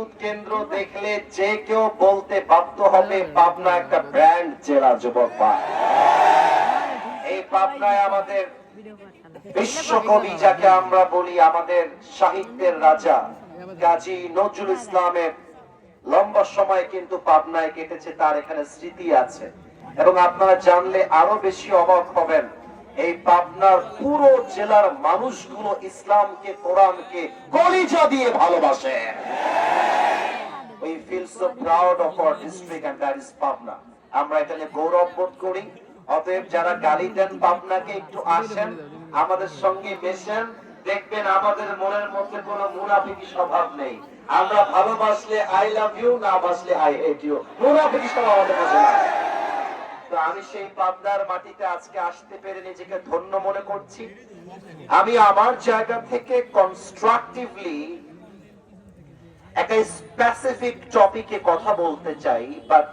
বিদ্যুৎ কেন্দ্র দেখলে যে কেউ বলতে বাধ্য হবে পাবনা একটা ব্র্যান্ড জেলা। যুবক ভাই, এই পাবনায় আমাদের বিশ্বকবি যাকে আমরা বলি, আমাদের সাহিত্যের রাজা কাজী নজরুল ইসলামের লম্বা সময় কিন্তু পাবনায় কেটেছে, তার এখানে স্মৃতি আছে। এবং আপনারা জানলে আরো বেশি অবাক হবেন, এই পাবনার পুরো জেলার মানুষগুলো ইসলামকে, কোরআনকে কলিজা দিয়ে ভালোবাসে। We feel so proud of our district and that is Pabna. আমরা এটা নিয়ে গৌরব বোধ করি। অতএব যারা গালি দেন পাবনাকে, একটু আসেন আমাদের সঙ্গে মেশেন, দেখবেন আমাদের মনের মধ্যে কোনো মুনাফিকি স্বভাব নেই। আমরা ভালোবাসলে আই লাভ ইউ, না বাসলে আই হেট ইউ, মুনাফিকি স্বভাব আমাদের মধ্যে নাই। তো আমি সেই পাবনার মাটিতে আজকে আসতে পেরে নিজেকে ধন্য মনে করছি। আমি আমার জায়গা থেকে কনস্ট্রাকটিভলি একটা স্পেসিফিক টপিকে কথা বলতে চাই, বাট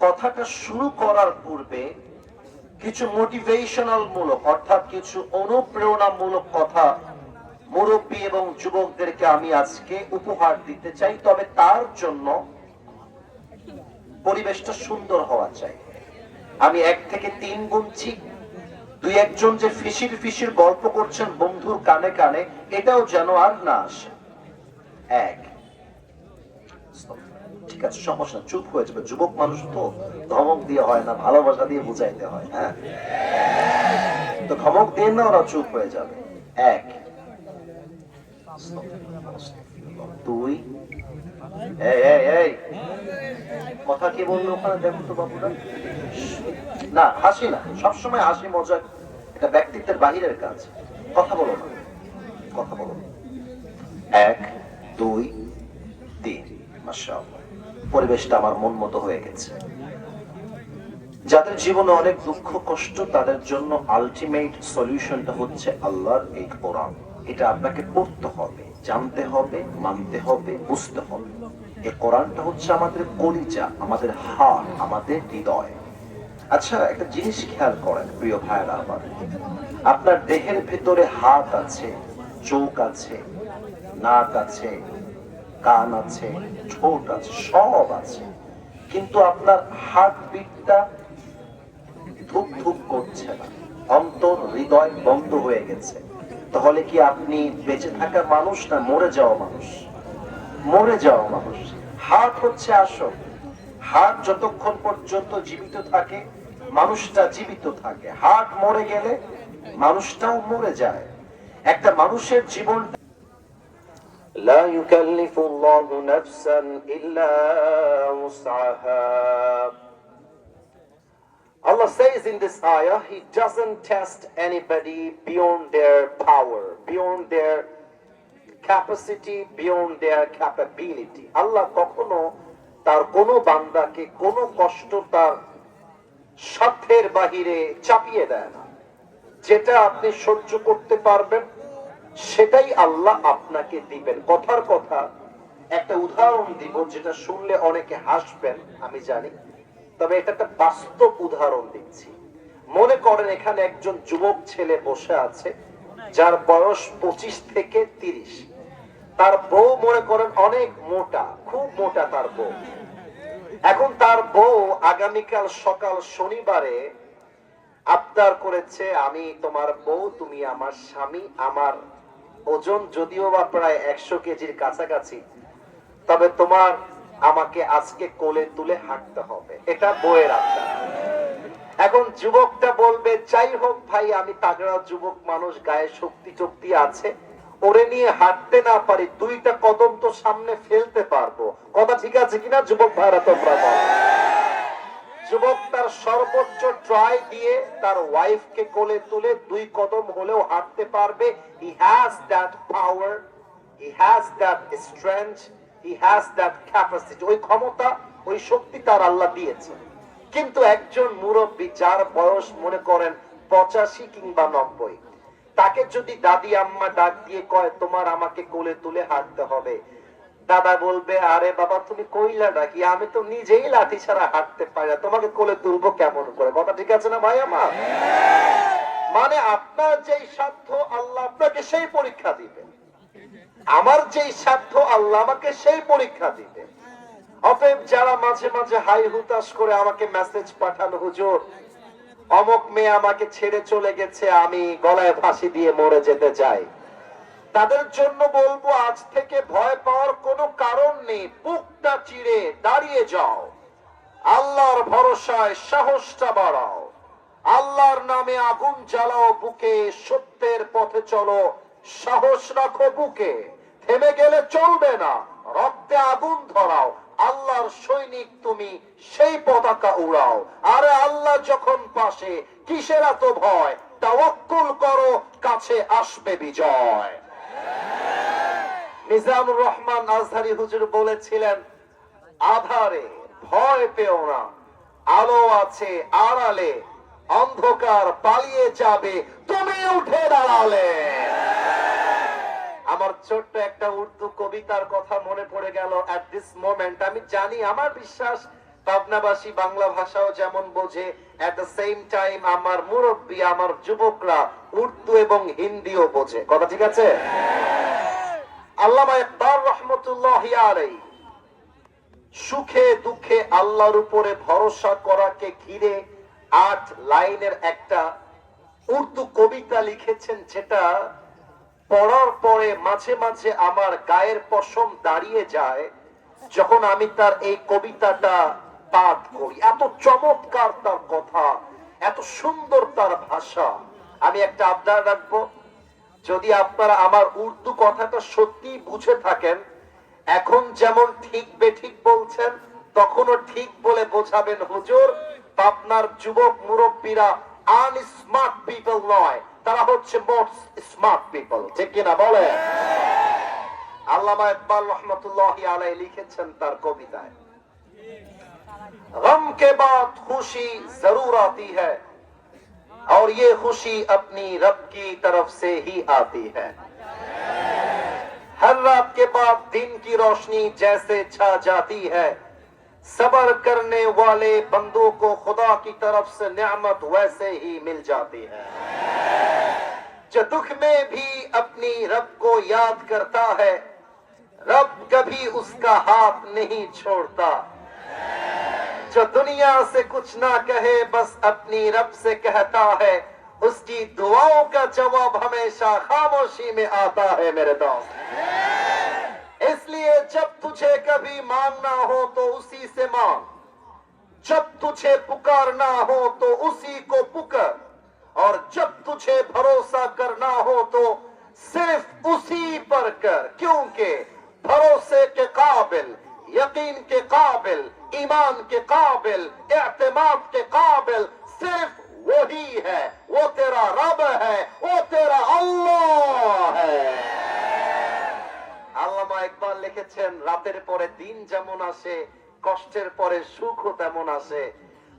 কথাটা শুরু করার পূর্বে কিছু মোটিভেশনাল মূলক, অর্থাৎ কিছু অনুপ্রেরণামূলক কথা মুরব্বী এবং যুবকদেরকে আমি আজকে উপহার দিতে চাই। তবে তার জন্য পরিবেশটা সুন্দর হওয়া চাই। আমি 1 থেকে 3 গুনছি, 2-1 যে ফিসির ফিসির গল্প করছেন বন্ধুর কানে কানে, এটাও যেন আর না আসে। 1, ঠিক আছে, সমস্যা, চুপ হয়ে যাবে। যুবক মানুষ তো ধমক দিয়ে হয় না, ভালোবাসা দিয়ে বুঝাইতে হয়। হ্যাঁ, তো ধমক দিয়ে না, ওরা চুপ হয়ে যাবে। 1, 2, এই কথা কি বললো ওখানে দেখো তো বাবুরা। না, হাসি না, সবসময় হাসি মজা এটা ব্যক্তিত্বের বাহিরের কাজ। কথা বলো না, কথা বলো। 1, 2, 3, মাশাআল্লাহ, পরিবেশটা আমার মন মতো হয়ে গেছে। যাদের জীবনে অনেক দুঃখ কষ্ট, তাদের জন্য আলটিমেট সলিউশনটা হচ্ছে আল্লাহর এই কোরআন। এটা আপনাকে পড়তে হবে, জানতে হবে, মানতে হবে, বুঝতে হবে। এই কোরআনটা হচ্ছে আমাদের কলিজা, আমাদের হাড়, আমাদের হৃদয়। আচ্ছা, একটা জিনিস খেয়াল করেন প্রিয় ভাইরা আমার, আপনার দেহের ভেতরে হাত আছে, চোখ আছে, নাক আছে, কান আছে, ঠোঁট আছে, সব আছে, কিন্তু আপনার হার্টবিটটা ধুক ধুক করছে না, অন্তর হৃদয় বন্ধ হয়ে গেছে। তাহলে কি আপনি বেঁচে থাকা মানুষ না মরে যাওয়া মানুষ? মরে যাওয়া মানুষ। হার্ট হচ্ছে আসল। হার্ট যতক্ষণ পর্যন্ত জীবিত থাকে মানুষটা জীবিত থাকে, হার্ট মরে গেলে মানুষটাও মরে যায়। একটা মানুষের জীবন لا يكلف الله نفسا إلا وسعها. Allah says in this ayah, He doesn't test anybody beyond their power, beyond their capacity, beyond their capability. Allah কখনো তার কোন বান্দাকে কোন কষ্ট তার সাধ্যের বাহিরে চাপিয়ে দেয় না। যেটা আপনি সহ্য করতে পারবেন সেটাই আল্লাহ আপনাকে দিবেন। কথার কথা একটা উদাহরণ দিব, যেটা শুনলে অনেকে হাসবেন আমি জানি, তবে এটা একটা বাস্তব উদাহরণ দিচ্ছি। মনে করেন এখানে একজন যুবক ছেলে বসে আছে যার বয়স 25 থেকে 30। তার বউ মনে করেন অনেক মোটা, খুব মোটা তার বউ। এখন তার বউ আগামীকাল সকাল শনিবারে আবদার করেছে, আমি তোমার বউ, তুমি আমার স্বামী, আমার ওজন যদিও বা প্রায় 100 কেজির কাছাকাছি, তবে তোমার আমাকে আজকে কোলে তুলে হাঁটতে হবে। এটা বউয়ের আবদার। এখন যুবকটা বলবে, যাই হোক ভাই, আমি তাগড়া যুবক মানুষ, গায়ে শক্তি শক্তি আছে, ওরে নিয়ে হাঁটতে না পারি, 2টা কদম তো সামনে ফেলতে পারবো। কথা ঠিক আছে কিনা যুবক ভাইরা তোমরা বলো? যুবক তার সর্বোচ্চ ট্রাই দিয়ে তার ওয়াইফকে কোলে তুলে 2 কদম হলেও হাঁটতে পারবে। He has that power, he has that strength, he has that capacity. ওই ক্ষমতা, ওই শক্তি তার আল্লাহ দিয়েছে। কিন্তু একজন মুরব্বী যার বয়স মনে করেন 85 কিংবা 90, তাকে যদি দাদি আম্মা ডাক দিয়ে কয় তোমার আমাকে কোলে তুলে হাঁটতে হবে, দাদা বলবে, আরে বাবা তুমি কইলা ডাকি, আমি তো নিজেই লাঠি ছাড়া হাঁটতে পারি না, তোমাকে কোলে তুলবো কেমন করে? কথা ঠিক আছে না ভাই আমার? মানে আপনার যেই সাধ্য আল্লাহ আপনাকে সেই পরীক্ষা দিবে। আমার যেই সাধ্য আল্লাহ আমাকে সেই পরীক্ষা দিবে। অতএব যারা মাঝে মাঝে হাই হুতাশ করে আমাকে মেসেজ পাঠানো, হুজুর অমুক মেয়ে আমাকে ছেড়ে চলে গেছে, আমি গলায় ফাঁসি দিয়ে মরে যেতে চাই, তাদের জন্য বলবো আজ থেকে ভয় পাওয়ার কোনো কারণ নেই। বুকটা চিরে দাঁড়িয়ে যাও, আল্লাহর ভরসায় সাহসটা বাড়াও, আল্লাহর নামে আগুন জ্বালাও বুকে, সত্যের পথে চলো, সাহস রাখো বুকে, থেমে গেলে চলবে না, রক্তে আগুন ধরাও, আল্লাহর সৈনিক তুমি, সেই পতাকা উড়াও। আরে আল্লাহ যখন পাশে, কিসের এত ভয়, তাওয়াক্কুল করো, কাছে আসবে বিজয়। নিজামুর রহমান আজহারি হুজুর বলেছিলেন, আধারে ভয় পেও না, আলো আছে আড়ালে, অন্ধকার পালিয়ে যাবে তুমি উঠে দাঁড়ালে। আমার ছোট্ট একটা উর্দু কবিতার কথা মনে পড়ে গেল এট দিস মোমেন্ট। আমি জানি, আমার বিশ্বাস পাবনাবাসী বাংলা ভাষাও যেমন বোঝে, এট দ্য সেম টাইম আমার মুরব্বী, আমার যুবকরা উর্দু এবং হিন্দিও বোঝে। কথা ঠিক আছে? আল্লামা ইকবাল রহমতুল্লাহি আলাইহি সুখে দুঃখে আল্লাহর উপরে ভরসা করাকে ঘিরে 8 লাইনের একটা উর্দু কবিতা লিখেছেন, যেটা পড়ার পরে মাঝে মাঝে আমার গায়ের পশম দাঁড়িয়ে যায় যখন আমি তার এই কবিতাটা পাঠ করি। এত চমৎকার তার কথা, এত সুন্দর তার ভাষা। আমি একটা আবদার রাখবো, যদি আপনারা আমার উর্দু কথাটা সত্যি বুঝে থাকেন, এখন যেমন ঠিক বেঠিক বলছেন, তখনও ঠিক বলে বোঝাবেন। হুজুর, আপনার যুবক মুরব্বীরা আনস্মার্ট পিপল নয়, তারা হচ্ছে মোস্ট স্মার্ট পিপল। ঠিক কিনা বলে? আল্লামা ইকবাল রহমতুল্লাহি আলাইহি লিখেছেন তার কবিতায়, गम के बाद खुशी जरूर आती है और ये खुशी अपनी रब की तरफ से ही आती है। हर रात के बाद दिन की रोशनी जैसे छा जाती है, सबर करने वाले बंदों को खुदा की तरफ से नेमत वैसे ही मिल जाती है। जो दुख में भी अपनी रब को याद करता है, रब कभी उसका हाथ नहीं छोड़ता। जो दुनिया से कुछ ना कहे बस अपनी रब से कहता है, उसकी दुआओं का जवाब हमेशा खामोशी में आता है मेरे दोस्त। इसलिए जब तुझे कभी मांगना हो तो उसी से मांग, जब तुझे पुकारना हो तो उसी को पुकार, और जब तुझे भरोसा करना हो तो सिर्फ उसी पर कर, क्योंकि भरोसे के काबिल, यकीन के काबिल, ईमान के काबिल, एतमाद के काबिल सिर्फ वही है, वो तेरा रब है, वो तेरा अल्लाह है। আল্লামা ইকবাল লিখেছেন, রাতের পরে দিন যেমন আসে, কষ্টের পরে সুখও তেমন আসে।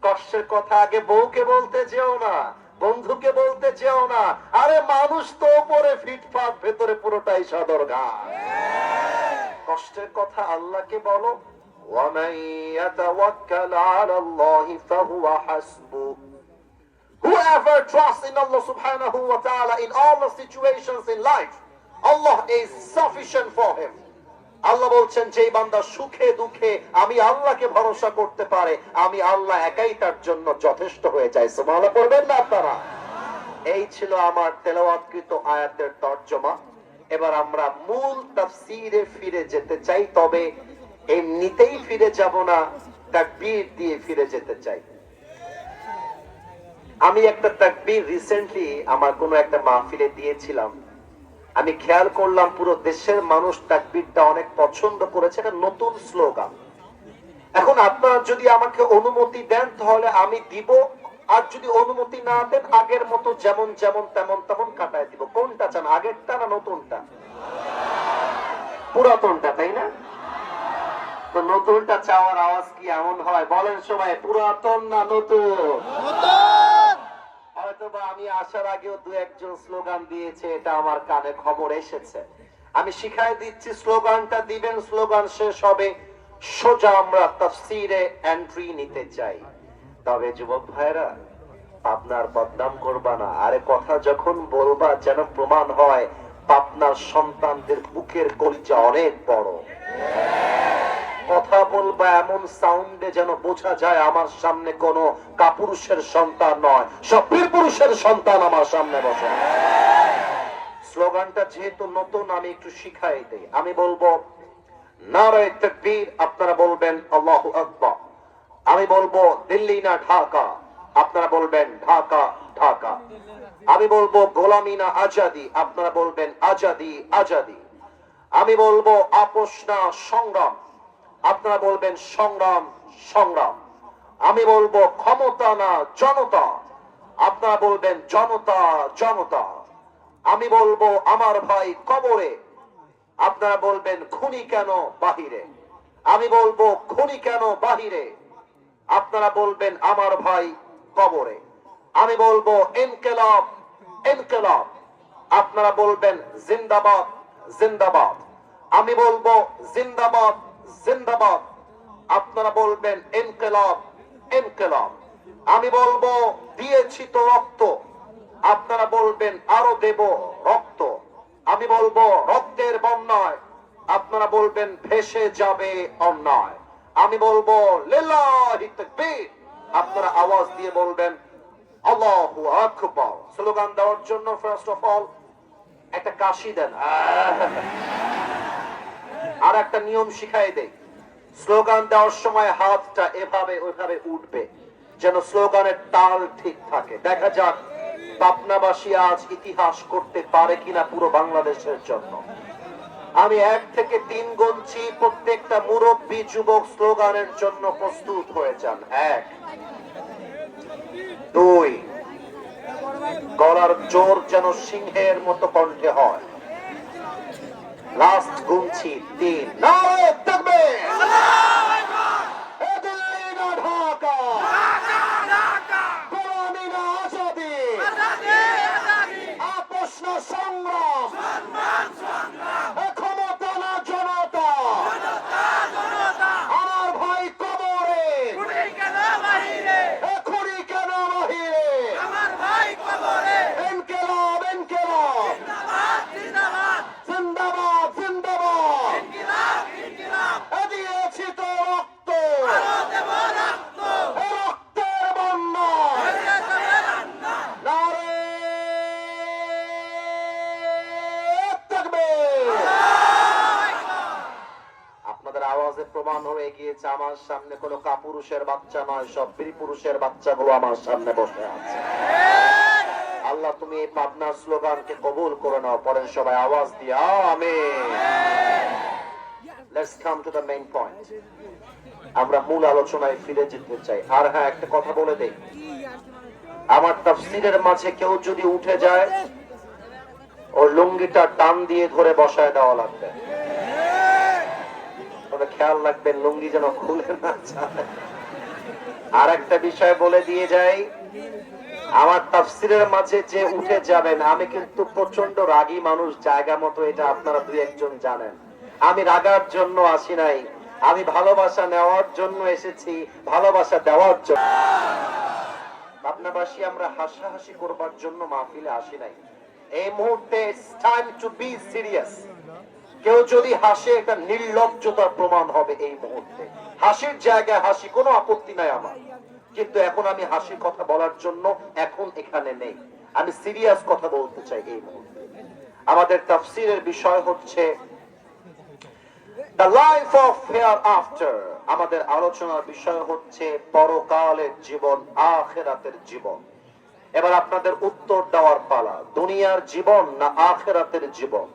কষ্টের কথা আগে বউকে বলতে যেও না, বন্ধুকে বলতে যেও না, আরে মানুষ তো উপরে ফিটফাট, ভেতরে পুরোটাই সদরঘাট। কষ্টের কথা আল্লাহকে বলো, وَمَن يَتَوَكَّلْ عَلَى اللَّهِ فَهُوَ حَسْبُهُ. Whoever trusts in Allah subhanahu wa ta'ala in all the situations in life, Allah is sufficient for him. আল্লাহ বলছেন, যে বান্দা সুখে দুঃখে আমি আল্লাহকে ভরসা করতে পারে, আমি আল্লাহ একাই তার জন্য যথেষ্ট হয়ে যায়। সুবহানাল্লাহ পড়বেন না আপনারা? এই ছিল আমার তেলাওয়াতকৃত আয়াতের তরজমা। এবার আমরা মূল তাফসীরে ফিরে যেতে চাই, তবে এমনিতেই ফিরে যাব না, তাকবীর দিয়ে ফিরে যেতে চাই। আমি একটা তাকবীর রিসেন্টলি আমার কোন একটা মাহফিলে দিয়েছিলাম। আমি খেয়াল করলাম পুরো দেশের মানুষ তাকবীরটা অনেক পছন্দ করেছে। এটা নতুন স্লোগান। এখন আপনারা যদি আমাকে অনুমতি দেন তাহলে আমি দিব, আর যদি অনুমতি না দেন আগের মতো যেমন যেমন তেমন তেমন কাটায় দিব। কোনটা চান, আগেরটা না নতুনটা? পুরাতনটা, তাই না? তো নতুনটা চাওয়ার আওয়াজ কি এমন হয়? বলেন সবাই, পুরাতন না নতুন? হয়তোবা আমি আসার আগেও দু একজন স্লোগান দিয়েছে, এটা আমার কানে খবর এসেছে। আমি শিখাই দিচ্ছি, স্লোগানটা দিবেন, স্লোগান শেষ হবে, সোজা আমরা তাফসীরে এন্ট্রি নিতে চাই। তবে যুবক ভাইরা, আপনার বদনাম করবা না। আরে কথা যখন বলবা যেন প্রমাণ হয় পাবনার সন্তানদের বুকের কলিজা অনেক বড়। কথা বলবো এমন সাউন্ডে যেন বোঝা যায় আমার সামনে কোনো কাপুরুষের সন্তান নয়, সব বীর পুরুষের সন্তান আমার সামনে বসে। স্লোগানটা যেহেতু নতুন আমি একটু শিখাই দেই। আমি বলবো নারায়ে তাকবীর, আপনারা বলবেন আল্লাহু আকবার। আমি বলবো দিল্লি না ঢাকা, আপনারা বলবেন ঢাকা ঢাকা। আমি বলবো গোলামি না আজাদি, আপনারা বলবেন আজাদি আজাদি। আমি বলবো আপোষ না সংগ্রাম, আপনারা বলবেন সংগ্রাম সংগ্রাম। আমি বলবো ক্ষমতা না জনতা, আপনারা বলবেন জনতা জনতা। আমি বলবো আমার ভাই কবরে, আপনারা বলবেন খুনি কেন বাহিরে। আমি বলবো খুনি কেন বাহিরে, আপনারা বলবেন আমার ভাই কবরে। আমি বলবো ইনকিলাব ইনকিলাব, আপনারা বলবেন জিন্দাবাদ জিন্দাবাদ। আমি বলবো জিন্দাবাদ জিন্দাবাদ, আপনারা বলবেন ইনকিলাব ইনকিলাব। আমি বলবো দিয়েছি তো রক্ত, আপনারা বলবেন আরো দেব রক্ত। আমি বলবো রক্তের বন্যায়, আপনারা বলবেন ভেসে যাবে অন্যায়। আমি বলবো লিল্লাহি তাকবীর, আপনারা আওয়াজ দিয়ে বলবেন আল্লাহু আকবার। স্লোগান দেওয়ার জন্য ফার্স্ট অফ অল একটা কাশি দেন, আর একটা নিয়ম শিখাই দেই। স্লোগান দেওয়ার সময় হাতটা এভাবে ওইভাবে উঠবে যেন স্লোগানের তাল ঠিক থাকে। দেখা যাক পাবনাবাসী আজ ইতিহাস করতে পারে কিনা পুরো বাংলাদেশের জন্য। আমি 1 থেকে 3 গুনছি, প্রত্যেকটা মুরব্বী যুবক স্লোগানের জন্য প্রস্তুত হয়ে যান। 1 2, গলার জোর যেন সিংহের মতো কণ্ঠে হয়। লাস্ট গুনছি 3। নারায়ে তাকবীর, আল্লাহু আকবার। এ দিল্লি না ঢাকা, ঢাকা ঢাকা। গোলামি না আজাদি, আজাদি আজাদি। আপোষ না সংগ্রাম, সম্মান সংগ্রাম। এ ক্ষমতা না জনতা, জনতা জনতা। আমার ভাই কবরে, খুনি কেন বাহিরে, এ খুনি কেন বাহিরে, আমার ভাই কবরে। ইনকিলাব ইনকিলাব, জিন্দাবাদ জিন্দাবাদ, জিন্দাবাদ জিন্দাবাদ, ইনকিলাব ইনকিলাব। এ দিয়েছি তো রক্ত, আরো দেব রক্ত। এ রক্তের বন্যা, ভেসে যাবে অন্যায়। নারায়ে তাকবীর, আল্লাহু আকবার। আপনাদের আওয়াজে প্রমাণ হয়ে গিয়েছে আমার সামনে কোনো কাপুরুষের বাচ্চা নয়, সব বীর পুরুষের বাচ্চাগুলো আমার সামনে বসে আছে। আল্লাহ তুমি এই পাবনার স্লোগানকে কবুল করে নাও। পরের সবাই আওয়াজ দিয়ে আমিন। Let's come to the main point. আমরা মূল আলোচনায় ফিরে যেতে চাই। আর হ্যাঁ, একটা কথা বলে দেই, আমার তাফসীরের মাঝে কেউ যদি উঠে যায় ওর লুঙ্গিটা টান দিয়ে ধরে বসায় দেওয়া লাগবে। তবে খেয়াল রাখবেন লুঙ্গি যেন খুলে না যায়। আর একটা বিষয় বলে দিয়ে যাই, আমার তাফসীরের মাঝে যে উঠে যাবেন, আমি কিন্তু প্রচন্ড রাগী মানুষ জায়গা মতো, এটা আপনারা 2-1 জন জানেন। আমি রাগার জন্য আসি নাই, আমি ভালোবাসা নেওয়ার জন্য এসেছি, ভালোবাসা দেওয়ার জন্য। পাবনাবাসী আমরা হাসাহাসি করবার জন্য মাহফিলে আসি নাই। এই মুহূর্তে it's time to be serious. কেউ যদি হাসে এটা নির্লজ্জতার প্রমাণ হবে এই মুহূর্তে। হাসির জায়গায় হাসি, কোনো আপত্তি নাই আমার, কিন্তু এখন আমি হাসির কথা বলার জন্য এখন এখানে নেই। আমি সিরিয়াস কথা বলতে চাই এই মুহূর্তে। আমাদের তাফসীরের বিষয় হচ্ছে দ্য লাইফ অফ হেয়ারআফটার। আমাদের আলোচনার বিষয় হচ্ছে পরকালের জীবন, আখিরাতের জীবন। এবার আপনাদের উত্তর দেওয়ার পালা, দুনিয়ার জীবন না আখিরাতের জীবন?